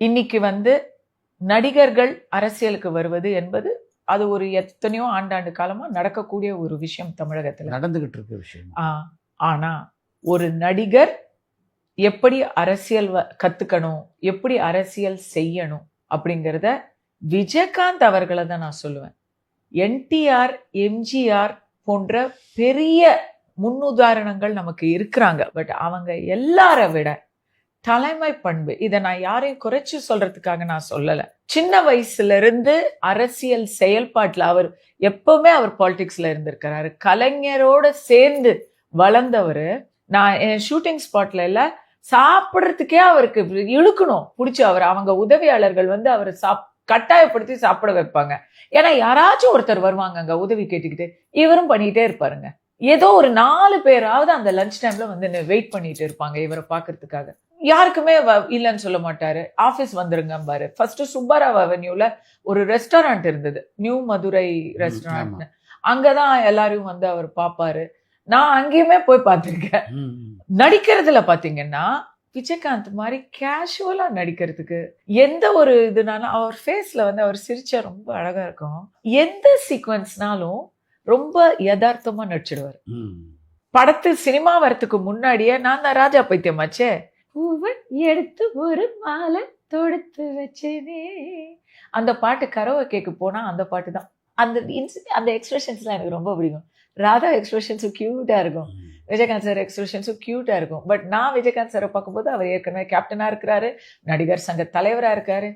இன்னைக்கு நடிகர்கள் அரசியலுக்கு வருவது என்பது அது ஒரு எத்தனையோ ஆண்டாண்டு காலமா நடக்கக்கூடிய ஒரு விஷயம் தமிழகத்துல நடந்துகிட்டு இருக்க விஷயம். ஆனா ஒரு நடிகர் எப்படி அரசியல் கத்துக்கணும், எப்படி அரசியல் செய்யணும் அப்படிங்கிறத விஜயகாந்த் அவர்களை தான் நான் சொல்லுவேன். என்டிஆர், எம்ஜிஆர் போன்ற பெரிய முன்னுதாரணங்கள் நமக்கு இருக்கிறாங்க. பட் அவங்க எல்லார விட தலைமை பண்பு, இதை நான் யாரையும் குறைச்சு சொல்றதுக்காக நான் சொல்லல. சின்ன வயசுல இருந்து அரசியல் செயல்பாட்டுல அவர் எப்பவுமே அவர் பாலிடிக்ஸ்ல இருந்திருக்கிறாரு. கலைஞரோட சேர்ந்து வளர்ந்தவர். நான் என் ஷூட்டிங் ஸ்பாட்ல இல்ல, சாப்பிட்றதுக்கே அவருக்கு இழுக்கணும் பிடிச்சி அவங்க உதவியாளர்கள் அவரை கட்டாயப்படுத்தி சாப்பிட வைப்பாங்க. ஏன்னா யாராச்சும் ஒருத்தர் வருவாங்க அங்க உதவி கேட்டுக்கிட்டு, இவரும் பண்ணிக்கிட்டே இருப்பாருங்க. ஏதோ ஒரு 4 பேராவது அந்த லஞ்ச் டைம்ல வெயிட் பண்ணிட்டு இருப்பாங்க இவரை பாக்குறதுக்காக. யாருக்குமே இல்லைன்னு சொல்ல மாட்டாரு. ஆபீஸ் வந்துருங்க பாரு. ஃபர்ஸ்ட் சுப்பாராவ் அவென்யூல ஒரு ரெஸ்டாரண்ட் இருந்தது, நியூ மதுரை ரெஸ்டாரண்ட். அங்கதான் எல்லாரும் அவர் பாப்பாரு. நான் அங்கேயுமே போய் பார்த்திருக்கேன். நடிக்கிறதுல பாத்தீங்கன்னா விஜயகாந்த் மாதிரி கேஷுவலா நடிக்கிறதுக்கு எந்த ஒரு இதுனாலும் அவர் ஃபேஸ்ல அவர் சிரிச்சா ரொம்ப அழகா இருக்கும். எந்த சீக்வன்ஸ்னாலும் ரொம்ப யதார்த்தமா நடிச்சிடுவார். படத்து சினிமா வரத்துக்கு முன்னாடியே நான் தான் ராஜா பைத்தியமாச்சே, பூவன் எடுத்து ஒரு மாலை தொடுத்து வச்சேனே, அந்த பாட்டு கரோக்கேக்கு போனா அந்த பாட்டு தான். அந்த எக்ஸ்பிரஷன்ஸ்லாம் எனக்கு ரொம்ப பிடிக்கும். ராதா எக்ஸ்பிரஷன்ஸும் கியூட்டா இருக்கும், விஜயகாந்த் சார் எக்ஸ்பிரஷன்ஸும் கியூட்டா இருக்கும். பட் நான் விஜயகாந்த் சாரை பார்க்கும்போது அவர் ஏற்கனவே கேப்டனா இருக்கிறாரு, நடிகர் சங்க தலைவரா இருக்காரு.